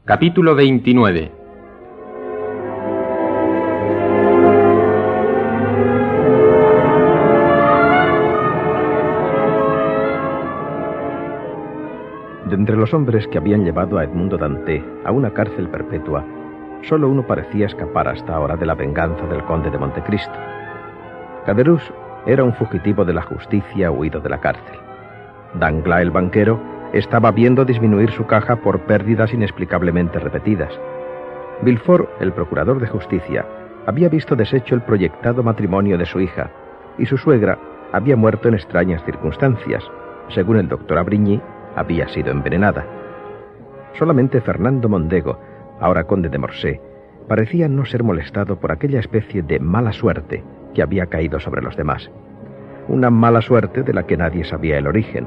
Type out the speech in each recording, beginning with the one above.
Capítulo 29. De entre los hombres que habían llevado a Edmundo Dantès a una cárcel perpetua, solo uno parecía escapar hasta ahora de la venganza del conde de Montecristo. Caderousse era un fugitivo de la justicia huido de la cárcel. Danglars, el banquero, estaba viendo disminuir su caja por pérdidas inexplicablemente repetidas. Villefort, el procurador de justicia, había visto deshecho el proyectado matrimonio de su hija, y su suegra había muerto en extrañas circunstancias. Según el doctor Avrigny, había sido envenenada. Solamente Fernando Mondego, ahora conde de Morcerf, parecía no ser molestado por aquella especie de mala suerte que había caído sobre los demás. Una mala suerte de la que nadie sabía el origen,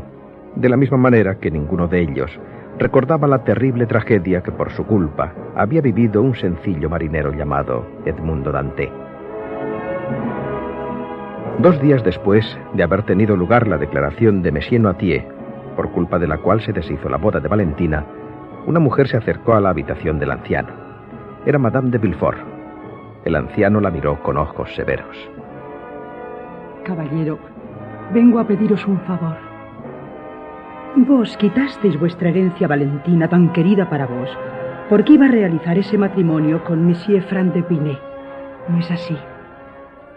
de la misma manera que ninguno de ellos recordaba la terrible tragedia que por su culpa había vivido un sencillo marinero llamado Edmundo Dantès. 2 días después de haber tenido lugar la declaración de Monsieur Noirtier, por culpa de la cual se deshizo la boda de Valentina, una mujer se acercó a la habitación del anciano. Era Madame de Villefort. El anciano la miró con ojos severos. Caballero, vengo a pediros un favor. Vos quitasteis vuestra herencia a Valentina, tan querida para vos, porque iba a realizar ese matrimonio con Monsieur Franc d'Épinay. ¿No es así?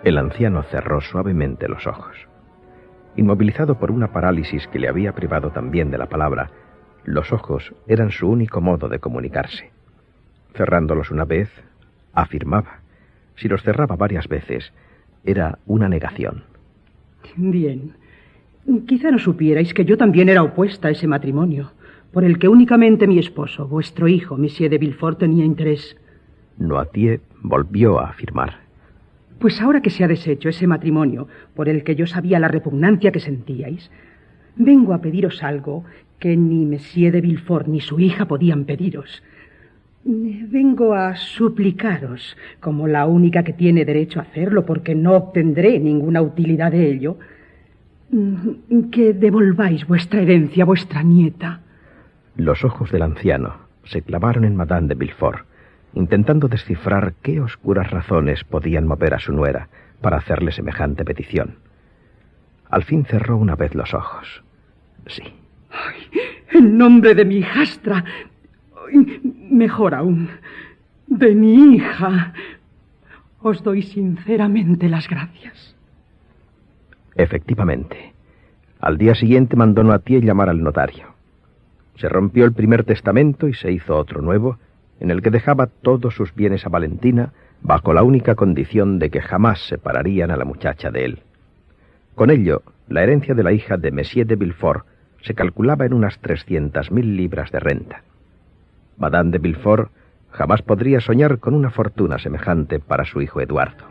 El anciano cerró suavemente los ojos. Inmovilizado por una parálisis que le había privado también de la palabra, los ojos eran su único modo de comunicarse. Cerrándolos una vez, afirmaba. Si los cerraba varias veces, era una negación. Bien. Quizá no supierais que yo también era opuesta a ese matrimonio, por el que únicamente mi esposo, vuestro hijo, Monsieur de Villefort, tenía interés. Noirtier volvió a afirmar. Pues ahora que se ha deshecho ese matrimonio, por el que yo sabía la repugnancia que sentíais, vengo a pediros algo que ni Monsieur de Villefort ni su hija podían pediros. Vengo a suplicaros, como la única que tiene derecho a hacerlo, porque no obtendré ninguna utilidad de ello, que devolváis vuestra herencia a vuestra nieta. Los ojos del anciano se clavaron en Madame de Villefort, intentando descifrar qué oscuras razones podían mover a su nuera para hacerle semejante petición. Al fin cerró una vez los ojos. Sí. Ay, en nombre de mi hijastra, mejor aún, de mi hija, os doy sinceramente las gracias. Efectivamente, al día siguiente mandó Noirtier llamar al notario. Se rompió el primer testamento y se hizo otro nuevo, en el que dejaba todos sus bienes a Valentina, bajo la única condición de que jamás separarían a la muchacha de él. Con ello, la herencia de la hija de Monsieur de Villefort se calculaba en unas 300.000 libras de renta. Madame de Villefort jamás podría soñar con una fortuna semejante para su hijo Eduardo.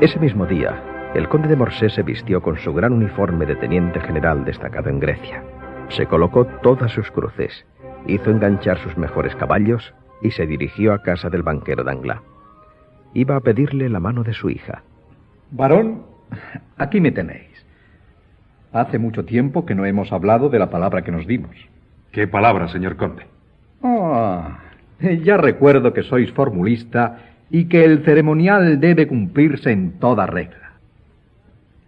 Ese mismo día, el conde de Morcerf se vistió con su gran uniforme de teniente general destacado en Grecia. Se colocó todas sus cruces, hizo enganchar sus mejores caballos y se dirigió a casa del banquero Danglars. Iba a pedirle la mano de su hija. Varón, aquí me tenéis. Hace mucho tiempo que no hemos hablado de la palabra que nos dimos. ¿Qué palabra, señor conde? Ya recuerdo que sois formulista y que el ceremonial debe cumplirse en toda regla.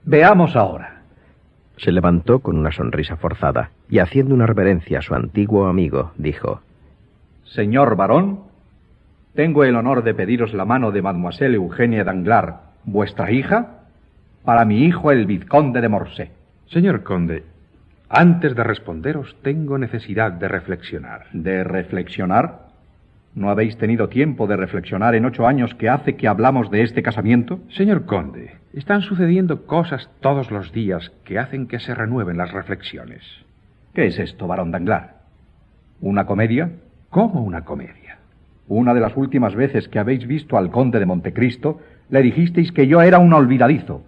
Veamos ahora. Se levantó con una sonrisa forzada y, haciendo una reverencia a su antiguo amigo, dijo: Señor varón, tengo el honor de pediros la mano de Mademoiselle Eugenia Danglars, vuestra hija, para mi hijo el vizconde de Morcerf. Señor conde, antes de responderos tengo necesidad de reflexionar. ¿De reflexionar? ¿No habéis tenido tiempo de reflexionar en 8 años que hace que hablamos de este casamiento? Señor conde, están sucediendo cosas todos los días que hacen que se renueven las reflexiones. ¿Qué es esto, barón Danglars? ¿Una comedia? ¿Cómo una comedia? Una de las últimas veces que habéis visto al conde de Montecristo, le dijisteis que yo era un olvidadizo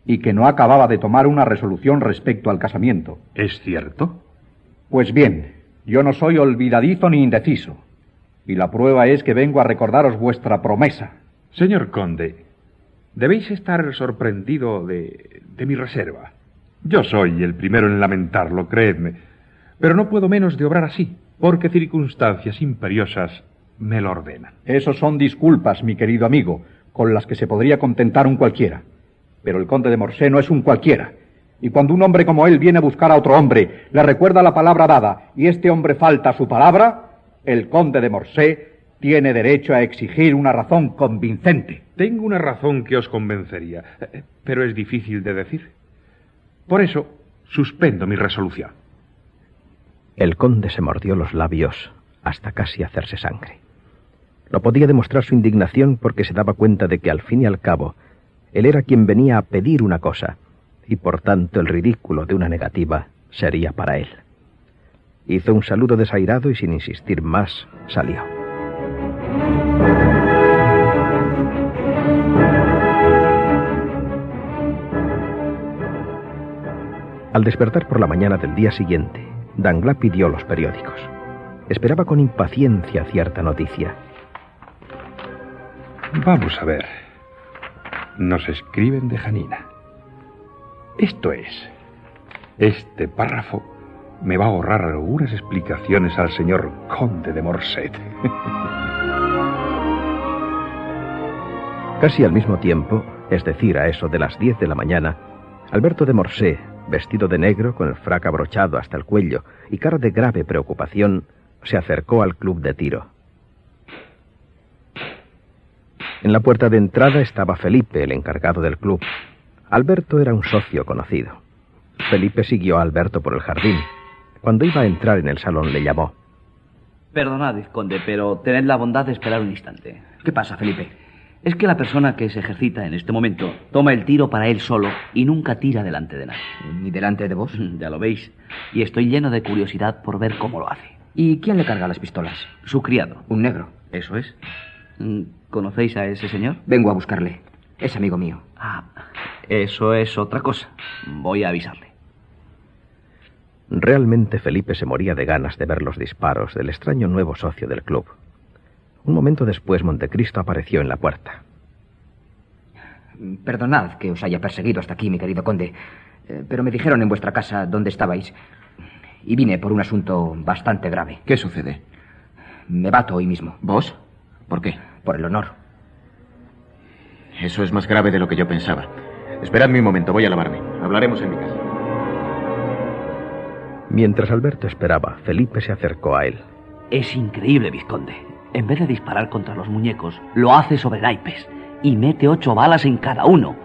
y que no acababa de tomar una resolución respecto al casamiento. ¿Es cierto? Pues bien, yo no soy olvidadizo ni indeciso. Y la prueba es que vengo a recordaros vuestra promesa. Señor conde, debéis estar sorprendido de mi reserva. Yo soy el primero en lamentarlo, creedme. Pero no puedo menos de obrar así, porque circunstancias imperiosas me lo ordenan. Esos son disculpas, mi querido amigo, con las que se podría contentar un cualquiera. Pero el conde de Morsay no es un cualquiera. Y cuando un hombre como él viene a buscar a otro hombre, le recuerda la palabra dada, y este hombre falta a su palabra, el conde de Morsay tiene derecho a exigir una razón convincente. Tengo una razón que os convencería, pero es difícil de decir. Por eso, suspendo mi resolución. El conde se mordió los labios hasta casi hacerse sangre. No podía demostrar su indignación porque se daba cuenta de que al fin y al cabo él era quien venía a pedir una cosa, y por tanto el ridículo de una negativa sería para él. Hizo un saludo desairado y sin insistir más salió. Al despertar por la mañana del día siguiente, Danglars pidió los periódicos. Esperaba con impaciencia cierta noticia. Vamos a ver. Nos escriben de Janina. Esto es. Este párrafo me va a ahorrar algunas explicaciones al señor conde de Morsay. Casi al mismo tiempo, es decir, a eso de las 10 de la mañana, Alberto de Morsay, vestido de negro, con el frac abrochado hasta el cuello y cara de grave preocupación, se acercó al club de tiro. En la puerta de entrada estaba Felipe, el encargado del club. Alberto era un socio conocido. Felipe siguió a Alberto por el jardín. Cuando iba a entrar en el salón le llamó. Perdonad, vizconde, pero tened la bondad de esperar un instante. ¿Qué pasa, Felipe? Es que la persona que se ejercita en este momento toma el tiro para él solo y nunca tira delante de nadie. ¿Ni delante de vos? Ya lo veis. Y estoy lleno de curiosidad por ver cómo lo hace. ¿Y quién le carga las pistolas? Su criado. Un negro. Eso es. ¿Conocéis a ese señor? Vengo a buscarle. Es amigo mío. Ah, eso es otra cosa. Voy a avisarle. Realmente Felipe se moría de ganas de ver los disparos del extraño nuevo socio del club. Un momento después Montecristo apareció en la puerta. Perdonad que os haya perseguido hasta aquí, mi querido conde, pero me dijeron en vuestra casa dónde estabais y vine por un asunto bastante grave. ¿Qué sucede? Me bato hoy mismo. ¿Vos? ¿Por qué? Por el honor. Eso es más grave de lo que yo pensaba. Esperadme un momento, voy a lavarme. Hablaremos en mi casa. Mientras Alberto esperaba, Felipe se acercó a él. Es increíble, vizconde. En vez de disparar contra los muñecos, lo hace sobre naipes y mete 8 balas en cada uno,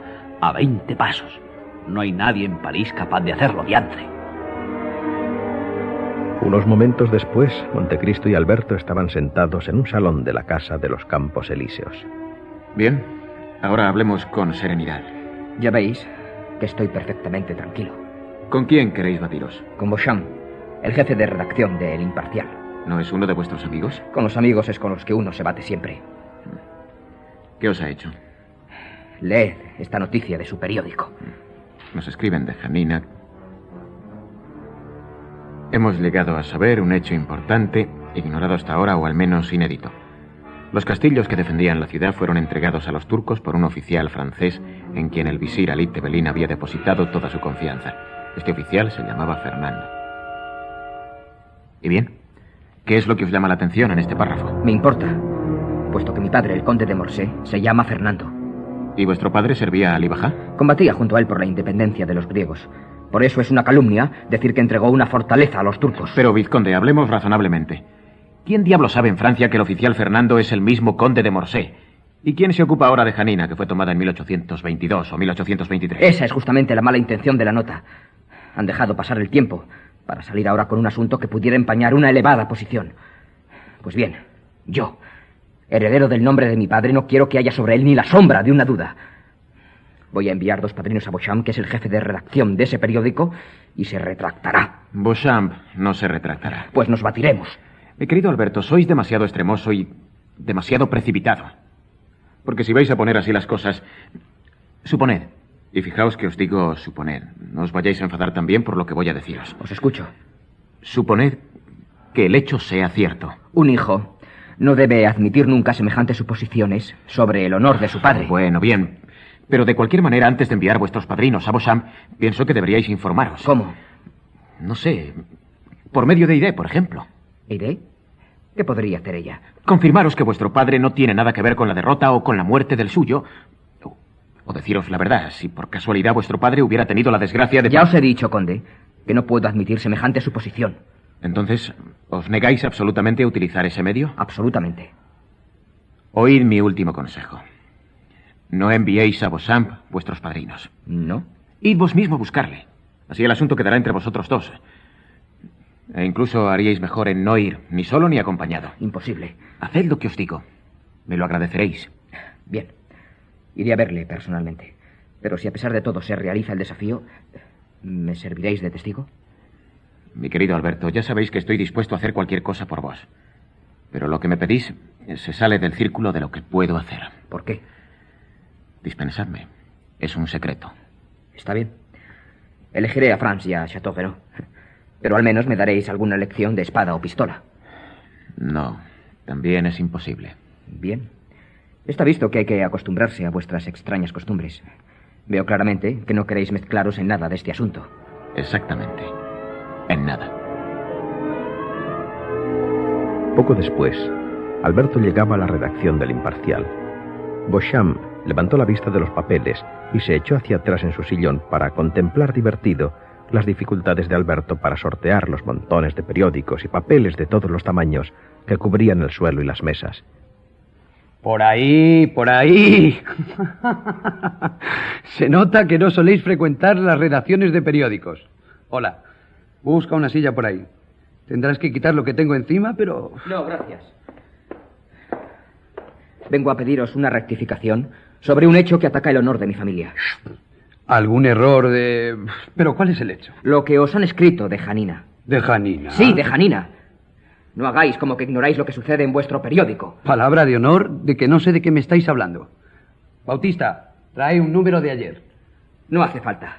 a 20 pasos. No hay nadie en París capaz de hacerlo, diantre. Unos momentos después, Montecristo y Alberto estaban sentados en un salón de la casa de los Campos Elíseos. Bien, ahora hablemos con serenidad. Ya veis que estoy perfectamente tranquilo. ¿Con quién queréis batiros? Con Beauchamp, el jefe de redacción de El Imparcial. ¿No es uno de vuestros amigos? Con los amigos es con los que uno se bate siempre. ¿Qué os ha hecho? Leed esta noticia de su periódico. Nos escriben de Janina. Hemos llegado a saber un hecho importante, ignorado hasta ahora o al menos inédito. Los castillos que defendían la ciudad fueron entregados a los turcos por un oficial francés en quien el visir Ali Tebelin había depositado toda su confianza. Este oficial se llamaba Fernando. ¿Y bien? ¿Qué es lo que os llama la atención en este párrafo? Me importa, puesto que mi padre, el conde de Morsay, se llama Fernando. ¿Y vuestro padre servía a Ali Bajá? Combatía junto a él por la independencia de los griegos. Por eso es una calumnia decir que entregó una fortaleza a los turcos. Pero, vizconde, hablemos razonablemente. ¿Quién diablo sabe en Francia que el oficial Fernando es el mismo conde de Morsay? ¿Y quién se ocupa ahora de Janina, que fue tomada en 1822 o 1823? Esa es justamente la mala intención de la nota. Han dejado pasar el tiempo para salir ahora con un asunto que pudiera empañar una elevada posición. Pues bien, yo, heredero del nombre de mi padre, no quiero que haya sobre él ni la sombra de una duda. Voy a enviar 2 padrinos a Beauchamp, que es el jefe de redacción de ese periódico, y se retractará. Beauchamp no se retractará. Pues nos batiremos. Mi querido Alberto, sois demasiado extremoso y demasiado precipitado. Porque si vais a poner así las cosas... Suponed, y fijaos que os digo suponed, no os vayáis a enfadar también por lo que voy a deciros. Os escucho. Suponed que el hecho sea cierto. Un hijo no debe admitir nunca semejantes suposiciones sobre el honor de su padre. Bueno, bien. Pero de cualquier manera, antes de enviar vuestros padrinos a Beauchamp, pienso que deberíais informaros. ¿Cómo? No sé. Por medio de Aide, por ejemplo. ¿Aide? ¿Qué podría hacer ella? Confirmaros que vuestro padre no tiene nada que ver con la derrota o con la muerte del suyo. O deciros la verdad, si por casualidad vuestro padre hubiera tenido la desgracia de... Ya os he dicho, conde, que no puedo admitir semejante suposición. Entonces, ¿os negáis absolutamente a utilizar ese medio? Absolutamente. Oíd mi último consejo. No enviéis a Beauchamp vuestros padrinos. ¿No? Id vos mismo a buscarle. Así el asunto quedará entre vosotros dos. E incluso haríais mejor en no ir, ni solo ni acompañado. Imposible. Haced lo que os digo. Me lo agradeceréis. Bien. Iré a verle personalmente. Pero si a pesar de todo se realiza el desafío, ¿me serviréis de testigo? Mi querido Alberto, ya sabéis que estoy dispuesto a hacer cualquier cosa por vos. Pero lo que me pedís se sale del círculo de lo que puedo hacer. ¿Por qué? Dispensadme. Es un secreto. Está bien. Elegiré a Franz y a Chateaubriand. Pero al menos me daréis alguna lección de espada o pistola. No, también es imposible. Bien. Está visto que hay que acostumbrarse a vuestras extrañas costumbres. Veo claramente que no queréis mezclaros en nada de este asunto. Exactamente. En nada. Poco después, Alberto llegaba a la redacción del Imparcial. Beauchamp levantó la vista de los papeles y se echó hacia atrás en su sillón para contemplar divertido las dificultades de Alberto para sortear los montones de periódicos y papeles de todos los tamaños que cubrían el suelo y las mesas. Por ahí, por ahí. Se nota que no soléis frecuentar las redacciones de periódicos. Hola, busca una silla por ahí. Tendrás que quitar lo que tengo encima, pero... No, gracias. Vengo a pediros una rectificación sobre un hecho que ataca el honor de mi familia. ¿Algún error de...? ¿Pero cuál es el hecho? Lo que os han escrito de Janina. ¿De Janina? Sí, de Janina. No hagáis como que ignoráis lo que sucede en vuestro periódico. Palabra de honor de que no sé de qué me estáis hablando. Bautista, trae un número de ayer. No hace falta.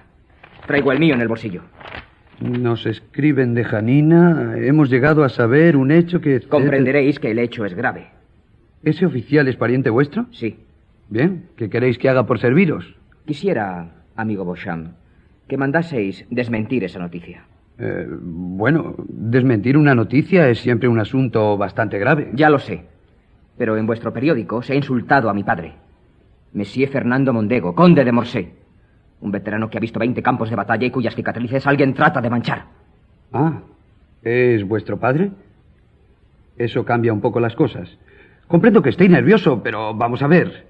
Traigo el mío en el bolsillo. Nos escriben de Janina. Hemos llegado a saber un hecho que... Comprenderéis que el hecho es grave. ¿Ese oficial es pariente vuestro? Sí. Bien, ¿qué queréis que haga por serviros? Quisiera, amigo Beauchamp, que mandaseis desmentir esa noticia. Bueno, desmentir una noticia es siempre un asunto bastante grave. Ya lo sé, pero en vuestro periódico se ha insultado a mi padre, Monsieur Fernando Mondego, conde de Morset, un veterano que ha visto 20 campos de batalla y cuyas cicatrices alguien trata de manchar. Ah, ¿es vuestro padre? Eso cambia un poco las cosas. Comprendo que estéis nervioso, pero vamos a ver.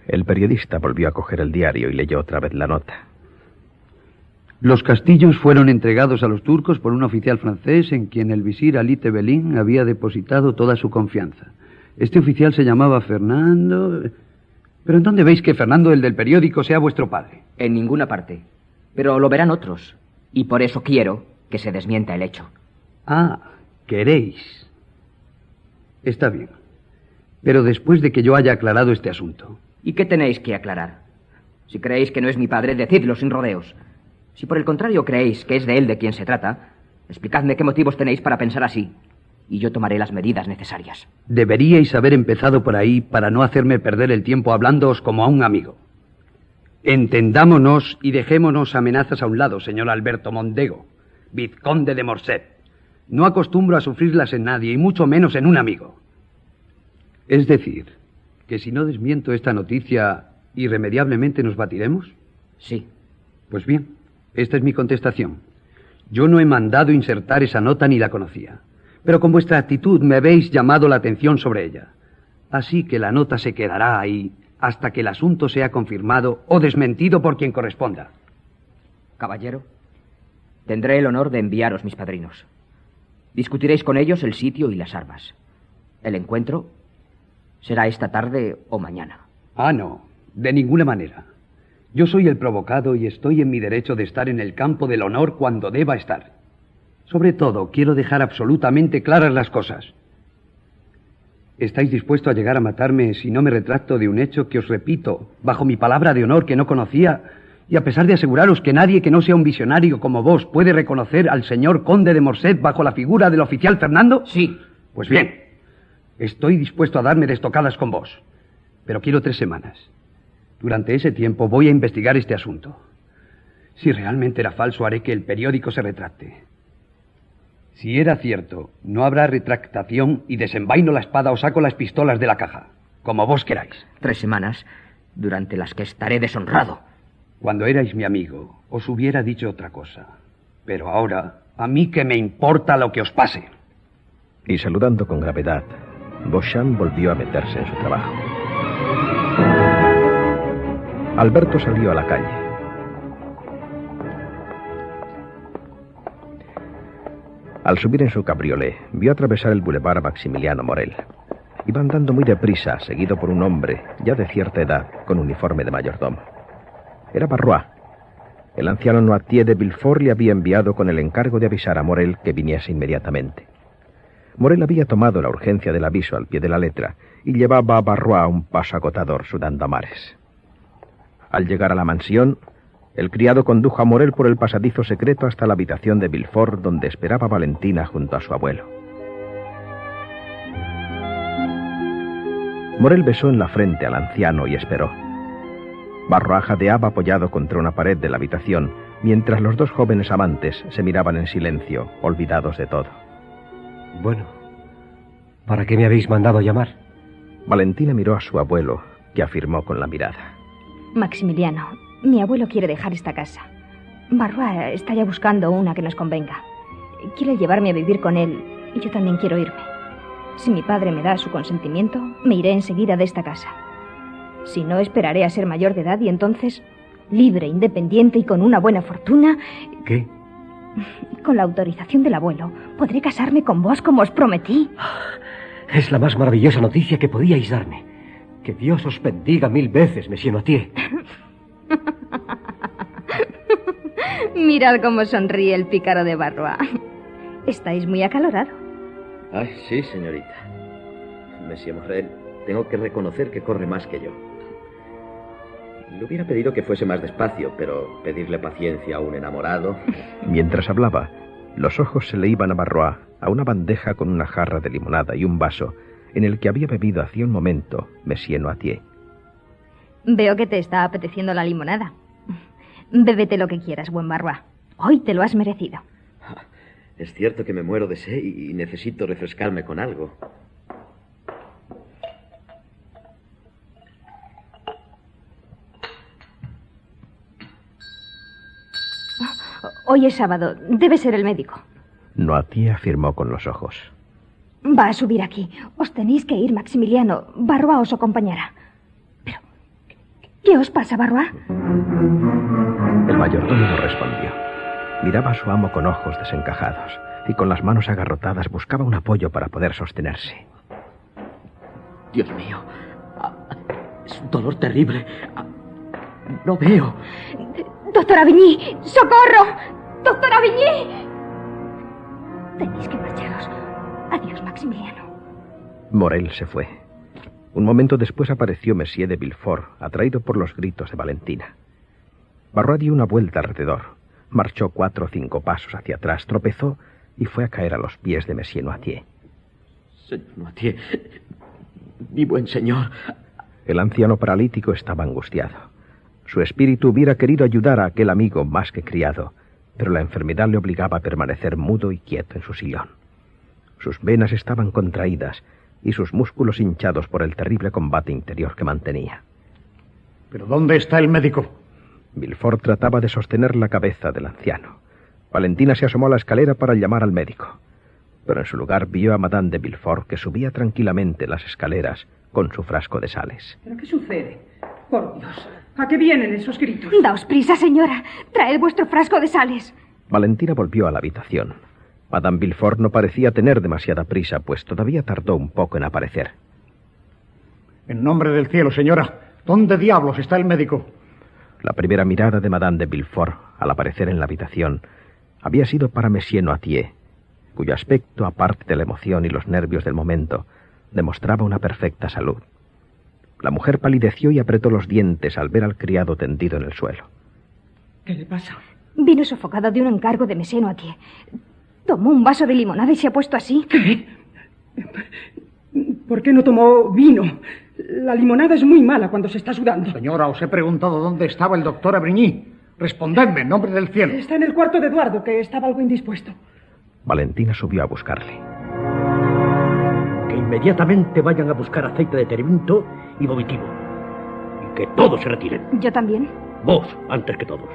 El periodista volvió a coger el diario y leyó otra vez la nota. Los castillos fueron entregados a los turcos por un oficial francés en quien el visir Ali Tebelin había depositado toda su confianza. Este oficial se llamaba Fernando... ¿Pero en dónde veis que Fernando, el del periódico, sea vuestro padre? En ninguna parte. Pero lo verán otros. Y por eso quiero que se desmienta el hecho. Ah, queréis. Está bien. Pero después de que yo haya aclarado este asunto... ¿Y qué tenéis que aclarar? Si creéis que no es mi padre, decidlo sin rodeos. Si por el contrario creéis que es de él de quien se trata, explicadme qué motivos tenéis para pensar así, y yo tomaré las medidas necesarias. Deberíais haber empezado por ahí para no hacerme perder el tiempo hablándoos como a un amigo. Entendámonos y dejémonos amenazas a un lado, señor Alberto Mondego, vizconde de Morset. No acostumbro a sufrirlas en nadie, y mucho menos en un amigo. Es decir, que si no desmiento esta noticia, ¿irremediablemente nos batiremos? Sí. Pues bien, esta es mi contestación. Yo no he mandado insertar esa nota ni la conocía, pero con vuestra actitud me habéis llamado la atención sobre ella. Así que la nota se quedará ahí hasta que el asunto sea confirmado o desmentido por quien corresponda. Caballero, tendré el honor de enviaros mis padrinos. Discutiréis con ellos el sitio y las armas. El encuentro será esta tarde o mañana. Ah, no, de ninguna manera. Yo soy el provocado y estoy en mi derecho de estar en el campo del honor cuando deba estar. Sobre todo, quiero dejar absolutamente claras las cosas. ¿Estáis dispuesto a llegar a matarme si no me retracto de un hecho que os repito, bajo mi palabra de honor que no conocía, y a pesar de aseguraros que nadie que no sea un visionario como vos puede reconocer al señor conde de Morset bajo la figura del oficial Fernando? Sí. Pues bien, estoy dispuesto a darme de estocadas con vos, pero quiero 3 semanas. Durante ese tiempo voy a investigar este asunto. Si realmente era falso, haré que el periódico se retracte. Si era cierto, no habrá retractación y desenvaino la espada o saco las pistolas de la caja, como vos queráis. 3 semanas, durante las que estaré deshonrado. Cuando erais mi amigo, os hubiera dicho otra cosa. Pero ahora, a mí que me importa lo que os pase. Y saludando con gravedad, Beauchamp volvió a meterse en su trabajo. Alberto salió a la calle. Al subir en su cabriolé, vio atravesar el boulevard Maximiliano Morel. Iba andando muy deprisa, seguido por un hombre, ya de cierta edad, con uniforme de mayordomo. Era Barrois. El anciano Noirtier de Villefort le había enviado con el encargo de avisar a Morel que viniese inmediatamente. Morel había tomado la urgencia del aviso al pie de la letra y llevaba a Barrois un paso agotador, sudando a mares. Al llegar a la mansión, el criado condujo a Morel por el pasadizo secreto hasta la habitación de Villefort, donde esperaba Valentina junto a su abuelo. Morel besó en la frente al anciano y esperó. Barrois jadeaba apoyado contra una pared de la habitación, mientras los dos jóvenes amantes se miraban en silencio, olvidados de todo. Bueno, ¿para qué me habéis mandado llamar? Valentina miró a su abuelo, que afirmó con la mirada. Maximiliano, mi abuelo quiere dejar esta casa. Barrois está ya buscando una que nos convenga. Quiere llevarme a vivir con él y yo también quiero irme. Si mi padre me da su consentimiento, me iré enseguida de esta casa. Si no, esperaré a ser mayor de edad y entonces, libre, independiente y con una buena fortuna... ¿Qué? Con la autorización del abuelo, podré casarme con vos como os prometí. Es la más maravillosa noticia que podíais darme. Que Dios os bendiga 1000 veces, Monsieur Noirtier. Mirad cómo sonríe el pícaro de Barrois. Estáis muy acalorado. Ay, sí, señorita. Monsieur Morel, tengo que reconocer que corre más que yo. Le hubiera pedido que fuese más despacio, pero pedirle paciencia a un enamorado... Mientras hablaba, los ojos se le iban a Barrois, a una bandeja con una jarra de limonada y un vaso en el que había bebido hacía un momento Monsieur Noirtier. Veo que te está apeteciendo la limonada. Bébete lo que quieras, buen Barrois. Hoy te lo has merecido. Es cierto que me muero de sed y necesito refrescarme con algo. Hoy es sábado. Debe ser el médico. Noirtier afirmó con los ojos. Va a subir aquí. Os tenéis que ir, Maximiliano. Barrois os acompañará. Pero, ¿qué os pasa, Barrois? El mayordomo no respondió. Miraba a su amo con ojos desencajados y con las manos agarrotadas buscaba un apoyo para poder sostenerse. Dios mío, es un dolor terrible. No veo. ¡Doctor Avigny! ¡Socorro! ¡Doctor Avigny! Tenéis que marcharos. Adiós, Maximiliano. Morel se fue. Un momento después apareció Monsieur de Villefort, atraído por los gritos de Valentina. Barrois dio una vuelta alrededor, marchó 4 o 5 pasos hacia atrás, tropezó y fue a caer a los pies de Monsieur Noirtier. Señor Noirtier, mi buen señor. El anciano paralítico estaba angustiado. Su espíritu hubiera querido ayudar a aquel amigo más que criado, pero la enfermedad le obligaba a permanecer mudo y quieto en su sillón. Sus venas estaban contraídas y sus músculos hinchados por el terrible combate interior que mantenía. ¿Pero dónde está el médico? Villefort trataba de sostener la cabeza del anciano. Valentina se asomó a la escalera para llamar al médico, pero en su lugar vio a Madame de Villefort, que subía tranquilamente las escaleras con su frasco de sales. ¿Pero qué sucede? Por Dios, ¿a qué vienen esos gritos? Daos prisa, señora. Traed vuestro frasco de sales. Valentina volvió a la habitación. Madame Villefort no parecía tener demasiada prisa, pues todavía tardó un poco en aparecer. En nombre del cielo, señora, ¿dónde diablos está el médico? La primera mirada de Madame de Villefort, al aparecer en la habitación, había sido para Monsieur Noirtier, cuyo aspecto, aparte de la emoción y los nervios del momento, demostraba una perfecta salud. La mujer palideció y apretó los dientes al ver al criado tendido en el suelo. ¿Qué le pasa? Vino sofocado de un encargo de Monsieur Noirtier. Tomó un vaso de limonada y se ha puesto así. ¿Qué? ¿Por qué no tomó vino? La limonada es muy mala cuando se está sudando. Señora, os he preguntado dónde estaba el doctor Avrigny. Respondedme, en nombre del cielo. Está en el cuarto de Eduardo, que estaba algo indispuesto. Valentina subió a buscarle. Que inmediatamente vayan a buscar aceite de terebinto y vomitivo. Y que todos se retiren. Yo también. Vos, antes que todos.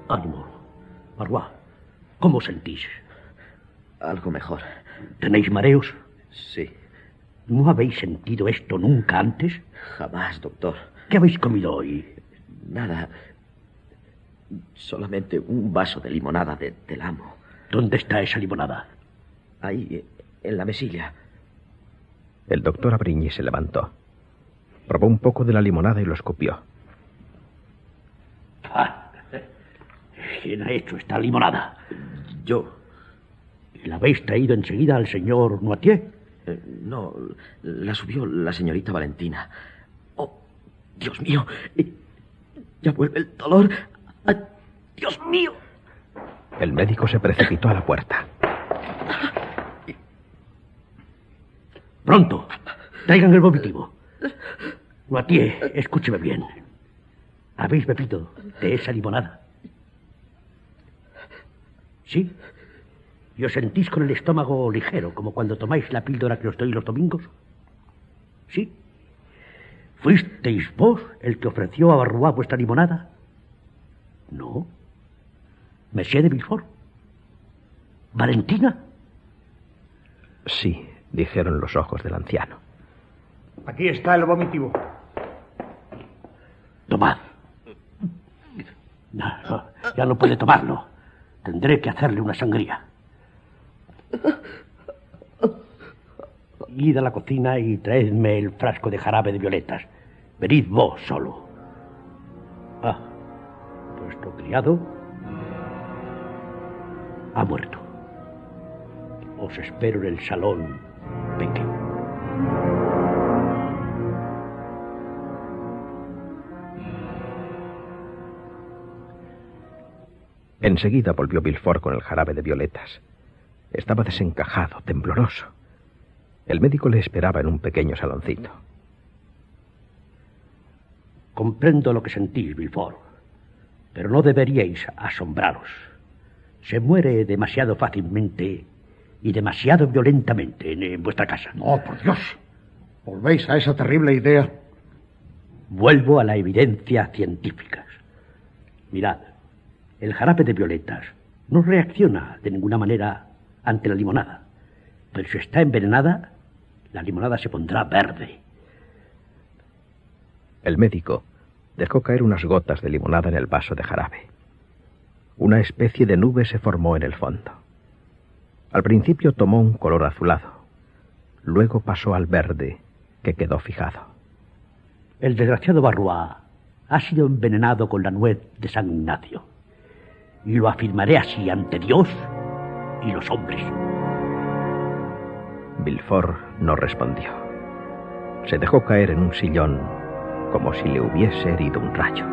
Ánimo. Marwa, ¿cómo sentís? Algo mejor. ¿Tenéis mareos? Sí. ¿No habéis sentido esto nunca antes? Jamás, doctor. ¿Qué habéis comido hoy? Nada. Solamente un vaso de limonada del amo. ¿Dónde está esa limonada? Ahí, en la mesilla. El doctor Abrigny se levantó. Probó un poco de la limonada y lo escupió. ¿Quién ha hecho esta limonada? Yo. ¿Y la habéis traído enseguida al señor Noirtier? No, la subió la señorita Valentina. ¡Oh, Dios mío! Ya vuelve el dolor. ¡Ay, Dios mío! El médico se precipitó a la puerta. ¡Pronto! Traigan el vomitivo. Noirtier, escúcheme bien. ¿Habéis bebido de esa limonada? ¿Sí? ¿Y os sentís con el estómago ligero, como cuando tomáis la píldora que os doy los domingos? ¿Sí? ¿Fuisteis vos el que ofreció a Barrois vuestra limonada? No. ¿Monsieur de Villefort? ¿Valentina? Sí, dijeron los ojos del anciano. Aquí está el vomitivo. Tomad. No, ya no puede tomarlo. Tendré que hacerle una sangría. Id a la cocina y traedme el frasco de jarabe de violetas. Venid vos solo. Vuestro criado ha muerto. Os espero en el salón pequeño. Enseguida volvió Villefort con el jarabe de violetas. Estaba desencajado, tembloroso. El médico le esperaba en un pequeño saloncito. Comprendo lo que sentís, Villefort, pero no deberíais asombraros. Se muere demasiado fácilmente y demasiado violentamente en vuestra casa. No, por Dios. ¿Volvéis a esa terrible idea? Vuelvo a la evidencia científica. Mirad, el jarabe de violetas no reacciona de ninguna manera ante la limonada. Pero si está envenenada, la limonada se pondrá verde. El médico dejó caer unas gotas de limonada en el vaso de jarabe. Una especie de nube se formó en el fondo. Al principio tomó un color azulado. Luego pasó al verde, que quedó fijado. El desgraciado Barrois ha sido envenenado con la nuez de San Ignacio. Y lo afirmaré así ante Dios y los hombres. Villefort no respondió. Se dejó caer en un sillón como si le hubiese herido un rayo.